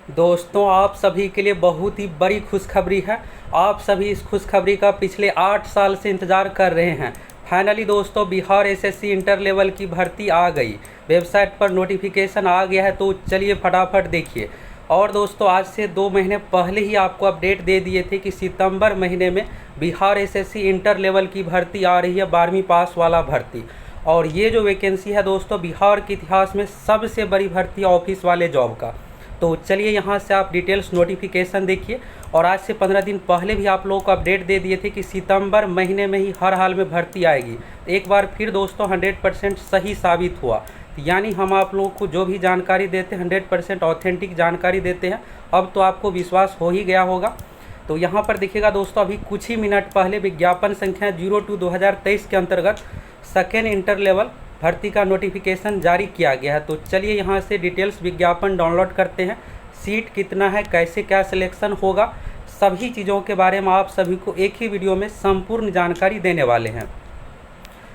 दोस्तों, आप सभी के लिए बहुत ही बड़ी खुशखबरी है। आप सभी इस खुशखबरी का पिछले 8 साल से इंतज़ार कर रहे हैं। फाइनली दोस्तों, बिहार एसएससी इंटर लेवल की भर्ती आ गई। वेबसाइट पर नोटिफिकेशन आ गया है, तो चलिए फटाफट देखिए। और दोस्तों, आज से 2 महीने पहले ही आपको अपडेट दे दिए थे कि सितंबर महीने में बिहार एसएससी इंटर लेवल की भर्ती आ रही है, 12वीं पास वाला भर्ती। और ये जो वैकेंसी है दोस्तों, बिहार के इतिहास में सबसे बड़ी भर्ती ऑफिस वाले जॉब का। तो चलिए यहाँ से आप डिटेल्स नोटिफिकेशन देखिए। और आज से 15 दिन पहले भी आप लोगों को अपडेट दे दिए थे कि सितंबर महीने में ही हर हाल में भर्ती आएगी। एक बार फिर दोस्तों 100% सही साबित हुआ। यानी हम आप लोगों को जो भी जानकारी देते हैं 100% ऑथेंटिक जानकारी देते हैं। अब तो आपको विश्वास हो ही गया होगा। तो यहाँ पर देखिएगा दोस्तों, अभी कुछ ही मिनट पहले विज्ञापन संख्या 02/2023 के अंतर्गत सेकेंड इंटर लेवल भर्ती का नोटिफिकेशन जारी किया गया है। तो चलिए यहाँ से डिटेल्स विज्ञापन डाउनलोड करते हैं। सीट कितना है, कैसे क्या सिलेक्शन होगा, सभी चीज़ों के बारे में आप सभी को एक ही वीडियो में संपूर्ण जानकारी देने वाले हैं।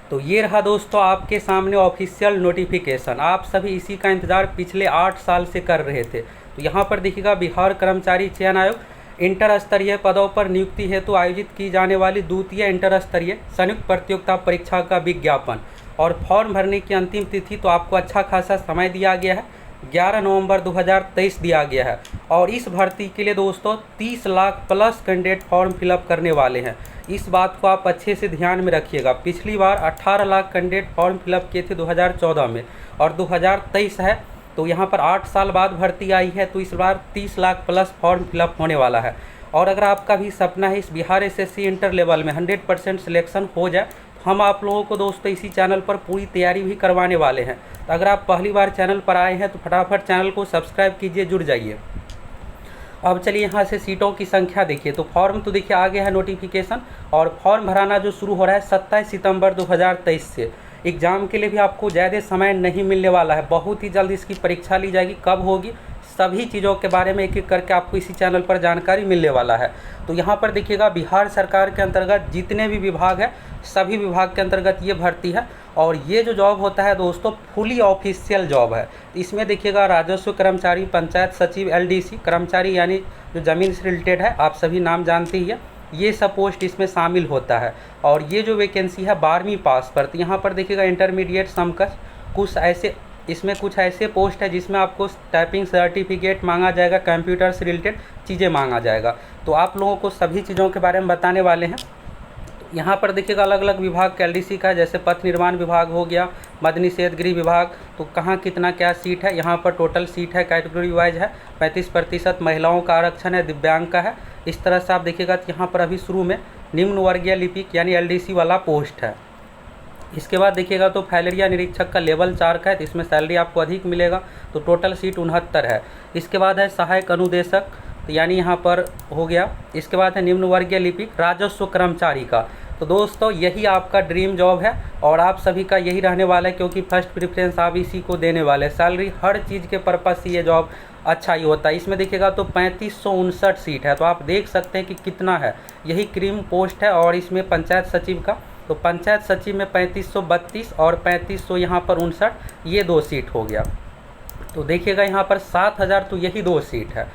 तो ये रहा दोस्तों आपके सामने ऑफिशियल नोटिफिकेशन। आप सभी इसी का इंतज़ार पिछले 8 साल से कर रहे थे। तो यहाँ पर देखिएगा, बिहार कर्मचारी चयन आयोग इंटर स्तरीय पदों पर नियुक्ति हेतु आयोजित की जाने वाली द्वितीय इंटर स्तरीय संयुक्त प्रतियोगिता परीक्षा का विज्ञापन। और फॉर्म भरने की अंतिम तिथि तो आपको अच्छा खासा समय दिया गया है, 11 नवंबर 2023 दिया गया है। और इस भर्ती के लिए दोस्तों 30 lakh plus candidate form fill up करने वाले हैं। इस बात को आप अच्छे से ध्यान में रखिएगा। पिछली बार 18 लाख कैंडिडेट फॉर्म फिलअप किए थे 2014 में, और 2023 है तो यहाँ पर 8 साल बाद भर्ती आई है। तो इस बार 30 लाख प्लस फॉर्म फिलअप होने वाला है। और अगर आपका भी सपना है इस बिहार एसएससी इंटर लेवल में 100% सिलेक्शन हो जाए, हम आप लोगों को दोस्तों इसी चैनल पर पूरी तैयारी भी करवाने वाले हैं। तो अगर आप पहली बार चैनल पर आए हैं तो फटाफट चैनल को सब्सक्राइब कीजिए, जुड़ जाइए। अब चलिए यहाँ से सीटों की संख्या देखिए। तो फॉर्म तो देखिए आ गया है नोटिफिकेशन, और फॉर्म भराना जो शुरू हो रहा है 27 सितंबर 2023 से। एग्ज़ाम के लिए भी आपको ज़्यादा समय नहीं मिलने वाला है, बहुत ही जल्द इसकी परीक्षा ली जाएगी। कब होगी, सभी चीज़ों के बारे में एक एक करके आपको इसी चैनल पर जानकारी मिलने वाला है। तो यहाँ पर देखिएगा, बिहार सरकार के अंतर्गत जितने भी विभाग है सभी विभाग के अंतर्गत ये भर्ती है। और ये जो जॉब होता है दोस्तों फुली ऑफिशियल जॉब है। इसमें देखिएगा, राजस्व कर्मचारी, पंचायत सचिव, एलडीसी कर्मचारी यानी जो ज़मीन से रिलेटेड है, आप सभी नाम जानते ही है, ये सब पोस्ट इसमें शामिल होता है। और ये जो वैकेंसी है 12वीं पास पर। तो यहाँ पर देखिएगा इंटरमीडिएट समकक्ष कुछ ऐसे, इसमें कुछ ऐसे पोस्ट है जिसमें आपको टाइपिंग सर्टिफिकेट मांगा जाएगा, कंप्यूटर से रिलेटेड चीज़ें मांगा जाएगा। तो आप लोगों को सभी चीज़ों के बारे में बताने वाले हैं। यहाँ पर देखिएगा अलग अलग विभाग का एलडीसी का है, जैसे पथ निर्माण विभाग हो गया, मद्य निषेध गृह विभाग। तो कहाँ कितना क्या सीट है, यहाँ पर टोटल सीट है कैटेगरी वाइज है। 35% महिलाओं का आरक्षण है, दिव्यांग का है। इस तरह से आप देखिएगा तो यहाँ पर अभी शुरू में निम्न वर्गीय लिपिक यानी एलडीसी वाला पोस्ट है। इसके बाद देखिएगा तो फैलेरिया निरीक्षक का लेवल 4 का है, तो इसमें सैलरी आपको अधिक मिलेगा। तो टोटल सीट 69 है। इसके बाद है सहायक अनुदेशक, तो यानी यहाँ पर हो गया। इसके बाद है निम्न वर्गीय लिपिक राजस्व कर्मचारी का। तो दोस्तों यही आपका ड्रीम जॉब है और आप सभी का यही रहने वाला है, क्योंकि फर्स्ट प्रेफरेंस आप इसी को देने वाले हैं। सैलरी हर चीज़ के पर्पज़ से ये जॉब अच्छा ही होता है। इसमें देखिएगा तो 3559 सीट है, तो आप देख सकते हैं कि कितना है। यही क्रीम पोस्ट है। और इसमें पंचायत सचिव का, तो पंचायत सचिव में 3532 और 3500 यहाँ पर 59, ये 2 सीट हो गया। तो देखिएगा यहाँ पर 7000, तो यही 2 सीट है।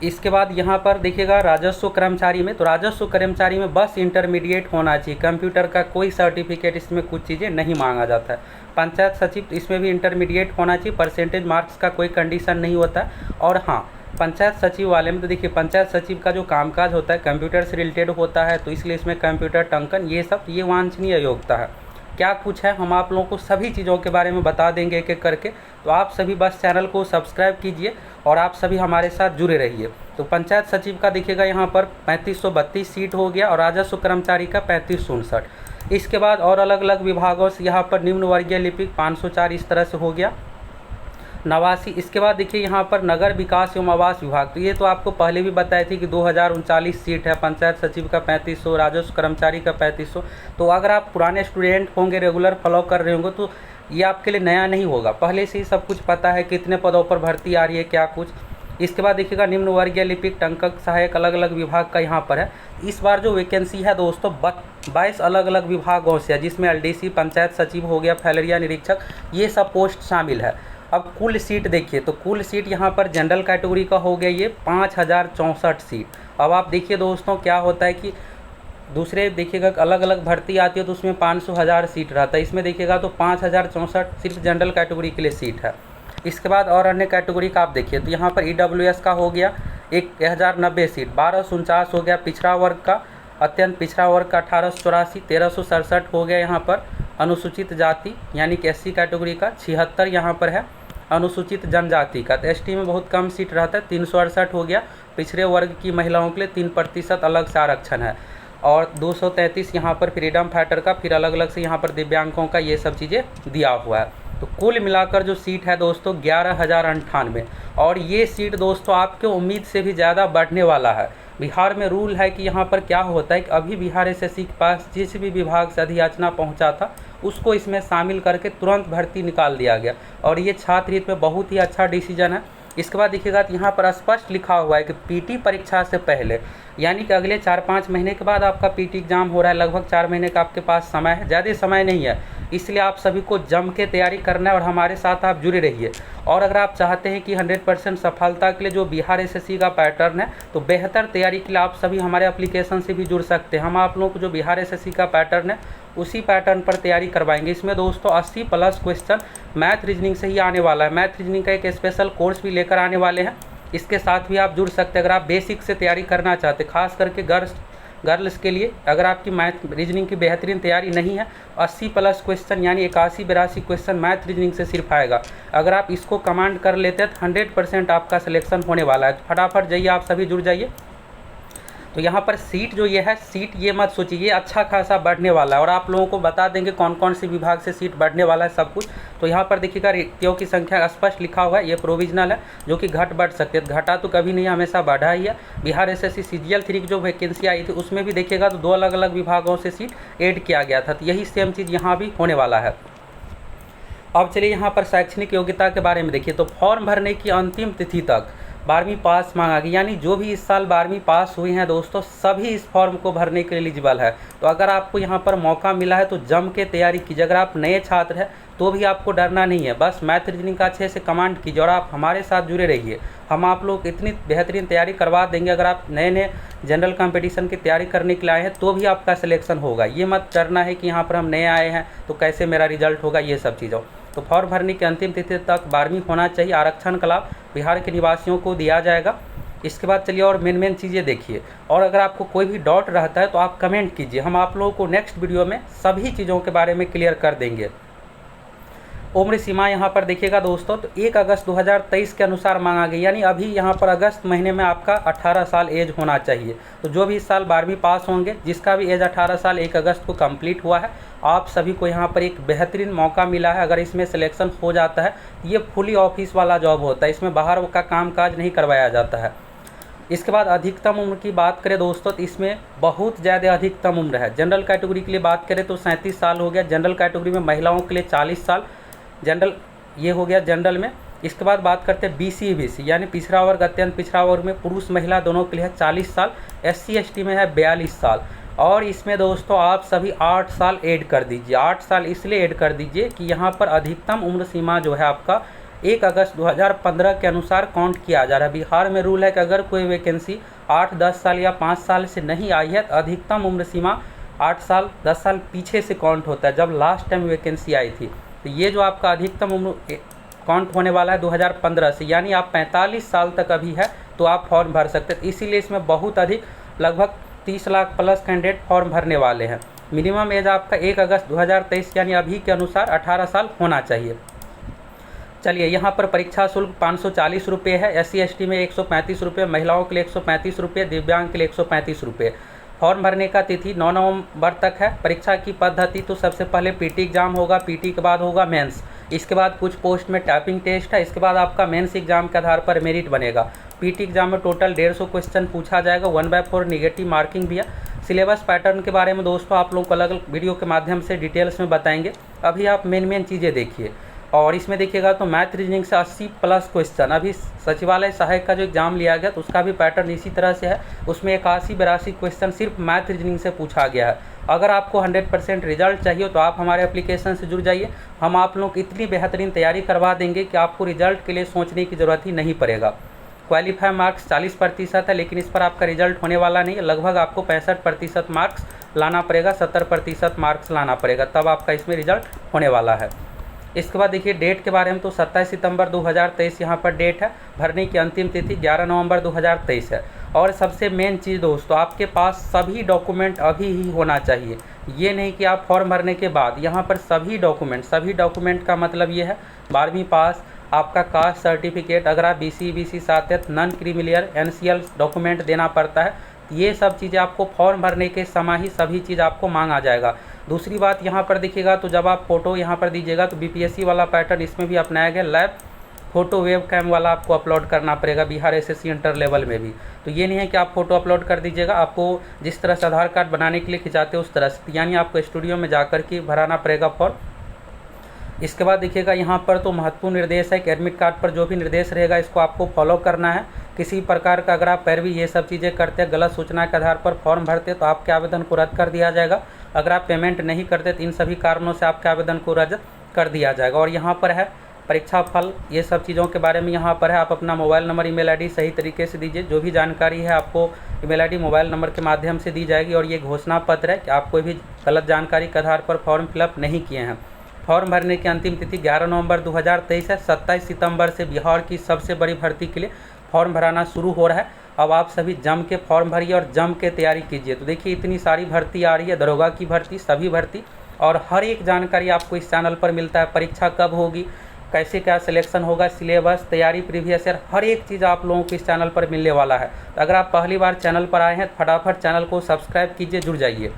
इसके बाद यहाँ पर देखिएगा राजस्व कर्मचारी में, तो राजस्व कर्मचारी में बस इंटरमीडिएट होना चाहिए, कंप्यूटर का कोई सर्टिफिकेट, इसमें कुछ चीज़ें नहीं मांगा जाता है। पंचायत सचिव, तो इसमें भी इंटरमीडिएट होना चाहिए, परसेंटेज मार्क्स का कोई कंडीशन नहीं होता है। और हाँ, पंचायत सचिव वाले में तो देखिए पंचायत सचिव का जो कामकाज होता है कंप्यूटर से रिलेटेड होता है, तो इसलिए इसमें कंप्यूटर टंकन ये सब ये वांछनीय योग्यता है। क्या कुछ है हम आप लोगों को सभी चीज़ों के बारे में बता देंगे एक एक करके। तो आप सभी बस चैनल को सब्सक्राइब कीजिए और आप सभी हमारे साथ जुड़े रहिए। तो पंचायत सचिव का देखिएगा यहाँ पर 3532 सीट हो गया, और राजस्व कर्मचारी का 3559। इसके बाद और अलग अलग विभागों से यहाँ पर निम्न वर्गीय लिपिक 504, इस तरह से हो गया 89। इसके बाद देखिए यहाँ पर नगर विकास एवं आवास विभाग, तो ये तो आपको पहले भी बताए थे कि 2039 सीट है। पंचायत सचिव का 3500, राजस्व कर्मचारी का 3500। तो अगर आप पुराने स्टूडेंट होंगे, रेगुलर फॉलो कर रहे होंगे, तो ये आपके लिए नया नहीं होगा, पहले से ही सब कुछ पता है कितने पदों पर भर्ती आ रही है क्या कुछ। इसके बाद देखिएगा निम्न वर्गीय लिपिक, टंकक सहायक, अलग अलग विभाग का यहाँ पर है। इस बार जो वैकेंसी है दोस्तों 22 अलग अलग विभागों से है, जिसमें एलडीसी, पंचायत सचिव हो गया, फैलेरिया निरीक्षक, ये सब पोस्ट शामिल है। अब कुल सीट देखिए, तो कुल सीट यहाँ पर जनरल कैटेगरी का हो गया ये 5064 सीट। अब आप देखिए दोस्तों क्या होता है कि दूसरे देखिएगा अलग अलग भर्ती आती है तो उसमें 500,000 सीट रहता है, इसमें देखिएगा तो 5064 सिर्फ जनरल कैटेगरी के लिए सीट है। इसके बाद और अन्य कैटेगरी का आप देखिए तो यहाँ पर EWS का हो गया 1090 सीट, 1249 हो गया पिछड़ा वर्ग का, अत्यंत पिछड़ा वर्ग का 1884, 1367 हो गया यहाँ पर अनुसूचित जाति यानी कि SC कैटेगरी का, 76 यहाँ पर है अनुसूचित जनजाति का। तो ST में बहुत कम सीट रहता है, 368 हो गया। पिछड़े वर्ग की महिलाओं के लिए 3% अलग से आरक्षण है, और 233 यहाँ पर फ्रीडम फाइटर का, फिर अलग अलग से यहाँ पर दिव्यांगों का ये सब चीज़ें दिया हुआ है। तो कुल मिलाकर जो सीट है दोस्तों 11,098, और ये सीट दोस्तों आपके उम्मीद से भी ज़्यादा बढ़ने वाला है। बिहार में रूल है कि यहाँ पर क्या होता है कि अभी बिहार SSC के पास जिस भी विभाग से अधियाचना पहुँचा था उसको इसमें शामिल करके तुरंत भर्ती निकाल दिया गया, और ये छात्र हित में बहुत ही अच्छा डिसीजन है। इसके बाद देखिएगा तो यहाँ पर स्पष्ट लिखा हुआ है कि PT परीक्षा से पहले यानी कि अगले 4-5 महीने के बाद आपका PT एग्जाम हो रहा है, लगभग 4 महीने का आपके पास समय है, ज़्यादा समय नहीं है, इसलिए आप सभी को जम के तैयारी करना है और हमारे साथ आप जुड़े रहिए। और अगर आप चाहते हैं कि 100% सफलता के लिए जो बिहार SSC का पैटर्न है तो बेहतर तैयारी के लिए आप सभी हमारे एप्लीकेशन से भी जुड़ सकते हैं। हम आप लोगों को जो बिहार SSC का पैटर्न है उसी पैटर्न पर तैयारी करवाएंगे। इसमें दोस्तों 80+ क्वेश्चन मैथ रीजनिंग से ही आने वाला है, मैथ रीजनिंग का एक स्पेशल कोर्स भी लेकर आने वाले हैं, इसके साथ भी आप जुड़ सकते हैं। अगर आप बेसिक से तैयारी करना चाहते हैं, खास करके गर्ल्स के लिए, अगर आपकी मैथ रीजनिंग की बेहतरीन तैयारी नहीं है, 80+ क्वेश्चन यानी 81-82 क्वेश्चन मैथ रीजनिंग से सिर्फ आएगा। अगर आप इसको कमांड कर लेते हैं तो 100% आपका सिलेक्शन होने वाला है। फटाफट जाइए, आप सभी जुड़ जाइए। तो यहाँ पर सीट जो ये है, सीट ये मत सोचिए, ये अच्छा खासा बढ़ने वाला है, और आप लोगों को बता देंगे कौन कौन सी विभाग से सीट बढ़ने वाला है सब कुछ। तो यहाँ पर देखिएगा रिक्तियों की संख्या स्पष्ट लिखा हुआ है, ये प्रोविजनल है जो कि घट बढ़ सकते हैं, घटा तो कभी नहीं, हमेशा बढ़ा ही है। बिहार SSC CGL 3 की जो वैकेंसी आई थी उसमें भी देखिएगा तो 2 अलग अलग विभागों से सीट ऐड किया गया था, तो यही सेम चीज़ यहाँ भी होने वाला है। अब चलिए यहाँ पर शैक्षणिक योग्यता के बारे में देखिए, तो फॉर्म भरने की अंतिम तिथि तक 12वीं पास मांगा गया, यानी जो भी इस साल 12वीं पास हुए हैं दोस्तों सभी इस फॉर्म को भरने के लिए एलिजिबल है। तो अगर आपको यहाँ पर मौका मिला है तो जम के तैयारी कीजिए। अगर आप नए छात्र हैं तो भी आपको डरना नहीं है, बस मैथ रीजनिंग का अच्छे से कमांड कीजिए और आप हमारे साथ जुड़े रहिए। हम आप लोग इतनी बेहतरीन तैयारी करवा देंगे, अगर आप नए जनरल कंपटीशन की तैयारी करने के लिए आए हैं तो भी आपका सिलेक्शन होगा। ये मत डरना है कि यहाँ पर हम नए आए हैं तो कैसे मेरा रिजल्ट होगा, ये सब चीज़ों। तो फॉर्म भरने की अंतिम तिथि तक 12वीं होना चाहिए। आरक्षण का लाभ बिहार के निवासियों को दिया जाएगा। इसके बाद चलिए और मेन चीज़ें देखिए, और अगर आपको कोई भी डाउट रहता है तो आप कमेंट कीजिए, हम आप लोगों को नेक्स्ट वीडियो में सभी चीज़ों के बारे में क्लियर कर देंगे। उम्र सीमा यहाँ पर देखिएगा दोस्तों, तो 1 अगस्त 2023 के अनुसार मांगा गया, यानी अभी यहाँ पर अगस्त महीने में आपका 18 साल एज होना चाहिए। तो जो भी इस साल 12वीं पास होंगे, जिसका भी एज 18 साल 1 अगस्त को कंप्लीट हुआ है, आप सभी को यहाँ पर एक बेहतरीन मौका मिला है। अगर इसमें सिलेक्शन हो जाता है, ये फुली ऑफिस वाला जॉब होता है, इसमें बाहर का कामकाज नहीं करवाया जाता है। इसके बाद अधिकतम उम्र की बात करें दोस्तों, तो इसमें बहुत ज़्यादा अधिकतम उम्र है। जनरल कैटेगरी के लिए बात करें तो 37 साल हो गया, जनरल कैटेगरी में महिलाओं के लिए 40 साल, जनरल ये हो गया जनरल में। इसके बाद बात करते हैं BC यानी पिछड़ा वर्ग, अत्यंत पिछड़ा वर्ग में पुरुष महिला दोनों के लिए है 40 साल, SC ST में है 42 साल। और इसमें दोस्तों आप सभी 8 साल ऐड कर दीजिए। 8 साल इसलिए ऐड कर दीजिए कि यहाँ पर अधिकतम उम्र सीमा जो है आपका 1 अगस्त 2015 के अनुसार काउंट किया जा रहा है। बिहार में रूल है कि अगर कोई वैकेंसी 8, 10 साल या 5 साल से नहीं आई है तो अधिकतम उम्र सीमा 8 साल 10 साल पीछे से काउंट होता है, जब लास्ट टाइम वैकेंसी आई थी। तो ये जो आपका अधिकतम उम्र काउंट होने वाला है 2015 से, यानी आप 45 साल तक अभी है तो आप फॉर्म भर सकते हैं। इसीलिए इसमें बहुत अधिक लगभग 30 लाख प्लस कैंडिडेट फॉर्म भरने वाले हैं। मिनिमम एज आपका 1 अगस्त 2023 यानी अभी के अनुसार 18 साल होना चाहिए। चलिए यहाँ पर परीक्षा शुल्क 540 रुपये है, SC ST में 135 रुपये, महिलाओं के लिए 135 रुपये, दिव्यांग के लिए 135 रुपये। फॉर्म भरने का तिथि 9 नवंबर तक है। परीक्षा की पद्धति तो सबसे पहले PT एग्ज़ाम होगा, PT के बाद होगा मेंस, इसके बाद कुछ पोस्ट में टाइपिंग टेस्ट है, इसके बाद आपका मेंस एग्जाम के आधार पर मेरिट बनेगा। PT एग्जाम में टोटल 150 क्वेश्चन पूछा जाएगा, 1/4 निगेटिव मार्किंग भी है। सिलेबस पैटर्न के बारे में दोस्तों आप लोगों को अलग अलग वीडियो के माध्यम से डिटेल्स में बताएंगे। अभी आप मेन चीज़ें देखिए, और इसमें देखिएगा तो मैथ रीजनिंग से 80 प्लस क्वेश्चन, अभी सचिवालय सहायक का जो एग्ज़ाम लिया गया तो उसका भी पैटर्न इसी तरह से है। उसमें 81-82 क्वेश्चन सिर्फ मैथ रीजनिंग से पूछा गया है। अगर आपको 100% रिजल्ट चाहिए तो आप हमारे एप्लीकेशन से जुड़ जाइए। हम आप लोग इतनी बेहतरीन तैयारी करवा देंगे कि आपको रिजल्ट के लिए सोचने की ज़रूरत ही नहीं पड़ेगा। क्वालिफाई मार्क्स 40% है, लेकिन इस पर आपका रिजल्ट होने वाला नहीं है। लगभग आपको 65% मार्क्स लाना पड़ेगा, 70% मार्क्स लाना पड़ेगा, तब आपका इसमें रिजल्ट होने वाला है। इसके बाद देखिए डेट के बारे में, तो 27 सितंबर 2023 यहाँ पर डेट है। भरने की अंतिम तिथि 11 नवंबर 2023 है। और सबसे मेन चीज़ दोस्तों, आपके पास सभी डॉक्यूमेंट अभी ही होना चाहिए। ये नहीं कि आप फॉर्म भरने के बाद, यहाँ पर सभी डॉक्यूमेंट का मतलब ये है 12वीं पास, आपका कास्ट सर्टिफिकेट, अगर आप BC साथ नॉन क्रीमिलियर NCL डॉक्यूमेंट देना पड़ता है। ये सब चीज़ें आपको फॉर्म भरने के समय ही सभी चीज़ आपको मांगा जाएगा। दूसरी बात यहाँ पर देखिएगा तो जब आप फ़ोटो यहाँ पर दीजिएगा तो BPSC वाला पैटर्न इसमें भी अपनाया गया, लैब फ़ोटो वेब कैम वाला आपको अपलोड करना पड़ेगा बिहार SSC इंटर लेवल में भी। तो ये नहीं है कि आप फ़ोटो अपलोड कर दीजिएगा, आपको जिस तरह से आधार कार्ड बनाने के लिए खिंचाते हो उस तरह से, यानी आपको स्टूडियो में जाकर के भराना पड़ेगा फॉर्म। इसके बाद देखिएगा यहाँ पर तो महत्वपूर्ण निर्देश है कि एडमिट कार्ड पर जो भी निर्देश रहेगा इसको आपको फॉलो करना है। किसी प्रकार का अगर आप पैरवी ये सब चीज़ें करते हैं, गलत सूचना के आधार पर फॉर्म भरते तो आपके आवेदन को रद्द कर दिया जाएगा। अगर आप पेमेंट नहीं करते तो इन सभी कारणों से आपके आवेदन को रद्द कर दिया जाएगा। और यहाँ पर है परीक्षा फल, ये सब चीज़ों के बारे में यहाँ पर है। आप अपना मोबाइल नंबर, ईमेल आईडी सही तरीके से दीजिए। जो भी जानकारी है आपको ईमेल आईडी, मोबाइल नंबर के माध्यम से दी जाएगी। और ये घोषणा पत्र है कि आप कोई भी गलत जानकारी के आधार पर फॉर्म फिलअप नहीं किए हैं। फॉर्म भरने की अंतिम तिथि 11 नवंबर 2023 है। 27 सितंबर से बिहार की सबसे बड़ी भर्ती के लिए फॉर्म भराना शुरू हो रहा है। अब आप सभी जम के फॉर्म भरिए और जम के तैयारी कीजिए। तो देखिए इतनी सारी भर्ती आ रही है, दरोगा की भर्ती, सभी भर्ती, और हर एक जानकारी आपको इस चैनल पर मिलता है। परीक्षा कब होगी, कैसे क्या सिलेक्शन होगा, सिलेबस, तैयारी, प्रीवियस ईयर, हर एक चीज़ आप लोगों को इस चैनल पर मिलने वाला है। तो अगर आप पहली बार चैनल पर आए हैं तो फटाफट चैनल को सब्सक्राइब कीजिए, जुड़ जाइए।